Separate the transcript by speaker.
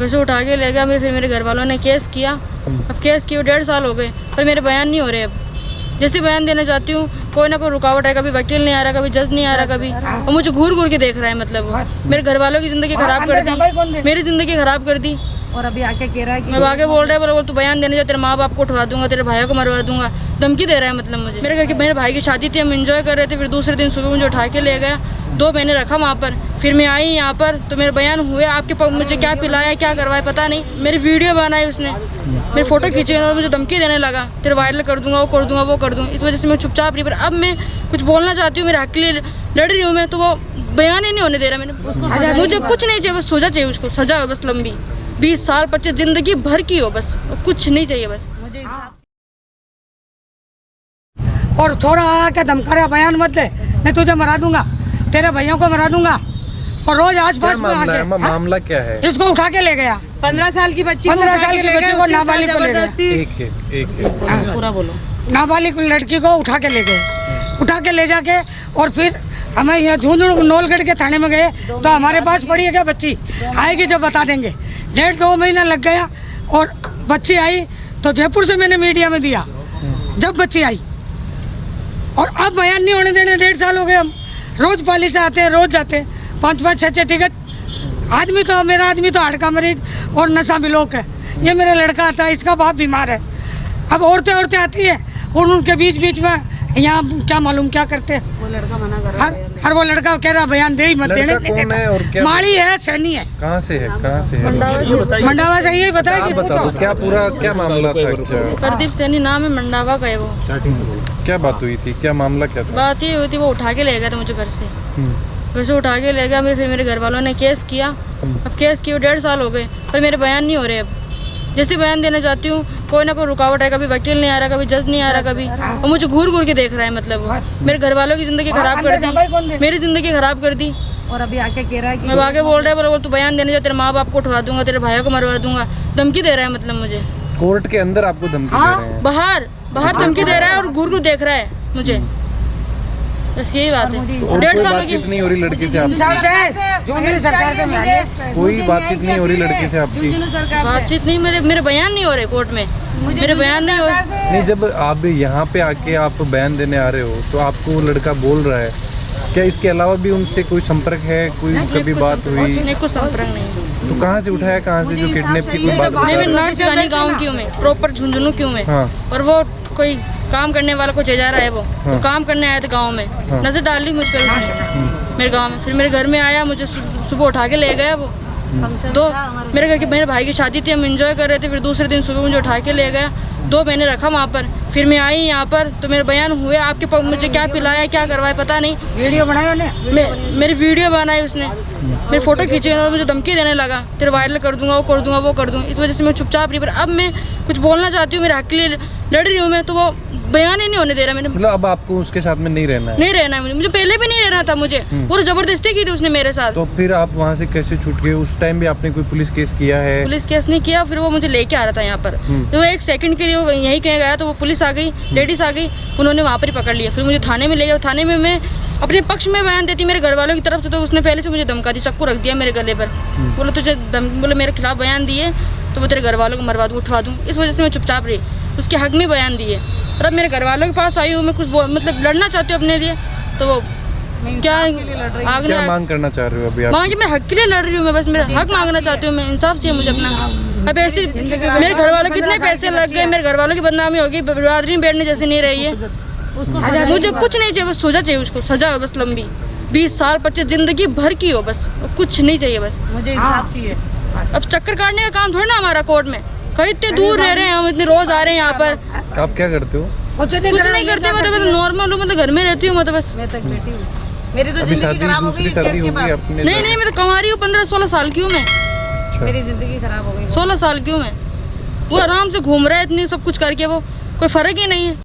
Speaker 1: फिर से उठा के ले गया। फिर मेरे घर वालों ने केस किया। अब केस किए 1.5 साल हो गए, पर मेरे बयान नहीं हो रहे। अब जैसे बयान देना चाहती हूँ कोई ना कोई रुकावट है, कभी वकील नहीं आ रहा, कभी जज नहीं आ रहा, कभी और मुझे घूर घूर के देख रहा है। मतलब वो मेरे घर वालों की ज़िंदगी ख़राब कर दी, मेरी ज़िंदगी ख़राब कर दी।
Speaker 2: और अभी आके कह रहा है कि
Speaker 1: मैं आगे बोल रहा है, बोला तू बयान देने जा, तेरे माँ बाप को उठवा दूंगा, तेरे भाइयों को मरवा दूंगा, धमकी दे रहा है। मतलब मुझे मेरे घर के मेरे भाई की शादी थी, हम एंजॉय कर रहे थे। फिर दूसरे दिन सुबह मुझे उठा के ले गया, 2 महीने रखा वहाँ पर। फिर मैं आई यहाँ पर तो मेरे बयान हुए। आपके मुझे क्या पिलाया क्या करवाया पता नहीं। मेरी वीडियो बनाई उसने, मेरी फोटो खींची और मुझे धमकी देने लगा, तेरे वायरल कर दूंगा, वो कर दूंगा, वो कर दूंगा। इस वजह से मैं चुपचाप रही। पर अब मैं कुछ बोलना चाहती हूँ, मेरे हक के लिए लड़ रही हूँ मैं, तो वो बयान ही नहीं होने दे रहा। मैंने मुझे कुछ नहीं चाहिए, बस सजा चाहिए उसको, सजा हो बस लंबी 20 साल 25 जिंदगी भर की हो, बस कुछ नहीं चाहिए बस मुझे।
Speaker 2: और छोरा आके धमका रहा, बयान मत दे, मैं तुझे मरा दूंगा, तेरे भैया को मरा दूंगा। और रोज आसपास में आके
Speaker 3: मामला क्या है?
Speaker 2: इसको उठा के ले गया।
Speaker 4: 15 साल की बच्ची
Speaker 2: 15 साल की बच्ची को नाबालिग को ले गए।
Speaker 3: एक
Speaker 4: पूरा बोलो।
Speaker 2: नाबालिग लड़की को उठा के ले गए, उठा के ले जाके और फिर हमें यहाँ झुंझुनू नौलगढ़ के थाने में गए तो हमारे पास पड़ी है क्या बच्ची, आएगी जब बता देंगे। 1.5-2 महीना लग गया और बच्ची आई तो जयपुर से मैंने मीडिया में दिया जब बच्ची आई। और अब बयान नहीं होने देने, 1.5 साल हो गए। हम रोज पालिश से आते हैं, रोज जाते हैं, 5-5 6-6 टिकट। आदमी तो मेरा आदमी तो हार्ट का मरीज और नशा बिलोक है। ये मेरा लड़का आता है, इसका बाप बीमार है। अब औरतें आती है और उनके बीच में यहाँ क्या मालूम क्या करते हैं।
Speaker 4: वो लड़का मना कर रहा है।
Speaker 2: हर वो लड़का कह रहा बयान दे ही मत देने।
Speaker 3: कौन है और क्या?
Speaker 2: माली है, सैनी है।
Speaker 3: कहाँ से है?
Speaker 2: मंडावा से। यही बताया कि
Speaker 3: बता दो क्या पूरा क्या मामला था? क्या
Speaker 1: प्रदीप सैनी नाम है, मंडावा का है वो।
Speaker 3: क्या बात हुई थी? क्या मामला क्या था?
Speaker 1: बात ये हुई थी, वो उठा के ले गया था मुझे घर से। घर से उठा के ले गया। फिर मेरे घर वालों ने केस किया। अब केस किए 1.5 साल हो गए, पर मेरे बयान नहीं हो रहे। अब जैसे बयान देना चाहती हूँ कोई ना कोई रुकावट है, कभी वकील नहीं आ रहा, कभी जज नहीं आ रहा, कभी और मुझे घूर घूर के देख रहा है। मतलब वो मेरे घर वालों की ज़िंदगी ख़राब कर दी, मेरी ज़िंदगी ख़राब कर दी।
Speaker 4: और अभी आके कह रहा है कि
Speaker 1: मैं आगे बोल रहा है, बोला तू बयान देने जा, तेरे माँ बाप को उठवा दूंगा, तेरे भाइयों को मरवा दूंगा, धमकी दे रहा है। मतलब मुझे
Speaker 3: कोर्ट के अंदर आपको धमकी दे रहे हैं?
Speaker 1: बाहर धमकी दे रहा है और घूर घूर देख रहा है मुझे। बस यही बात है। 1.5 साल की
Speaker 3: नहीं हो रही लड़की से आपकी?
Speaker 2: सरकार से
Speaker 3: कोई बातचीत नहीं हो रही लड़की से आपकी?
Speaker 1: बातचीत नहीं, मेरे बयान नहीं हो रहे कोर्ट में, मेरे बयान नहीं हो रहे।
Speaker 3: नहीं, जब आप यहाँ पे आके आप बयान देने आ रहे हो तो आपको वो लड़का बोल रहा है, क्या इसके अलावा भी उनसे कोई संपर्क है? कोई कभी बात हुई?
Speaker 1: नहीं, कुछ संपर्क नहीं।
Speaker 3: तो कहाँ से उठाया, कहाँ से जो किडनैप की कोई बात?
Speaker 1: मैं नर्स गानी गाँव की हूँ, मैं प्रॉपर झुंझुनू की हूँ मैं। और वो कोई काम करने वाला को जा रहा है, वो काम करने आया था गाँव में। नजर डाल ली मुझ पर मेरे गाँव में। फिर मेरे घर में आया, मुझे सुबह उठा के ले गया वो। तो मेरे घर के मेरे भाई की शादी थी, हम एंजॉय कर रहे थे। फिर दूसरे दिन सुबह मुझे उठा के ले गया, 2 महीने रखा वहाँ पर। फिर मैं आई यहाँ पर तो मेरे बयान हुए। आपके मुझे क्या पिलाया क्या करवाया पता नहीं।
Speaker 2: वीडियो बनाया
Speaker 1: मेरी वीडियो बनाई उसने, मेरी फोटो खींची और मुझे धमकी देने लगा, तेरे वायरल कर दूंगा, वो कर दूंगा, वो कर दूंगा। इस वजह से मैं चुपचाप रही। पर अब मैं कुछ बोलना चाहती हूँ, मेरे हक के लिए लड़ रही हूँ मैं, तो वो बयान ही नहीं होने दे रहा। मैंने
Speaker 3: मतलब अब आपको उसके साथ में नहीं रहना है?
Speaker 1: नहीं रहना है मुझे पहले भी नहीं रहना था। मुझे पूरी जबरदस्ती की थी उसने मेरे साथ।
Speaker 3: तो फिर आप वहाँ से कैसे छूट गए? उस टाइम भी आपने कोई पुलिस केस किया है?
Speaker 1: पुलिस केस नहीं किया। फिर वो मुझे लेके आ रहा था यहाँ पर, तो वो 1 सेकंड के लिए वो यहीं कहीं गया तो वो पुलिस आ गई, लेडीज आ गई, उन्होंने वहाँ पर ही पकड़ लिया। फिर मुझे थाने में ले गया। थाने में मैं अपने पक्ष में बयान देती मेरे घर वालों की तरफ से, तो उसने पहले से मुझे धमका दी, चाकू रख दिया मेरे गले पर। बोला तुझे बोले मेरे खिलाफ बयान दिए तो वो तेरे घर वालों को मरवा दूँ, उठवा दूँ। इस वजह से मैं चुपचाप रही, उसके हक में बयान दिए। और अब मेरे घर वालों के पास आई हूँ मैं, कुछ मतलब लड़ना चाहती हूँ अपने लिए, तो वो क्या आगे
Speaker 3: क्या मांग करना चाह रहे हो अभी आप?
Speaker 1: मांग मेरे हक के लिए लड़ रही हूँ मैं, बस मेरा हक मांगना चाहती हूँ मैं, इंसाफ चाहिए मुझे अपना। अब ऐसे मेरे घर वालों कितने पैसे लग गए, मेरे घर वालों की बदनामी होगी, बिरादरी में बैठने जैसे नहीं रही है। मुझे कुछ नहीं चाहिए, बस सजा चाहिए उसको, सजा हो बस लंबी 20 साल 25 जिंदगी भर की हो, बस कुछ नहीं चाहिए बस
Speaker 4: मुझे इंसाफ चाहिए।
Speaker 1: अब चक्कर काटने का काम थोड़ी ना हमारा कोर्ट में, कहीं इतने दूर रह रहे हैं हम, इतने रोज आ रहे हैं यहाँ पर।
Speaker 3: आप क्या करते हो?
Speaker 2: कुछ
Speaker 1: नहीं करते, मैं तो नॉर्मल हूँ, मैं तो घर में रहती हूँ। मैं तो बस
Speaker 4: मेरी तो जिंदगी खराब हो गई।
Speaker 1: नहीं, मैं तो कमा रही हूँ, 15-16 साल की हूँ मैं।
Speaker 4: मेरी जिंदगी खराब हो गई।
Speaker 1: 16 साल की हूँ मैं। वो आराम से घूम रहा है इतनी सब कुछ करके, वो कोई फर्क ही नहीं है।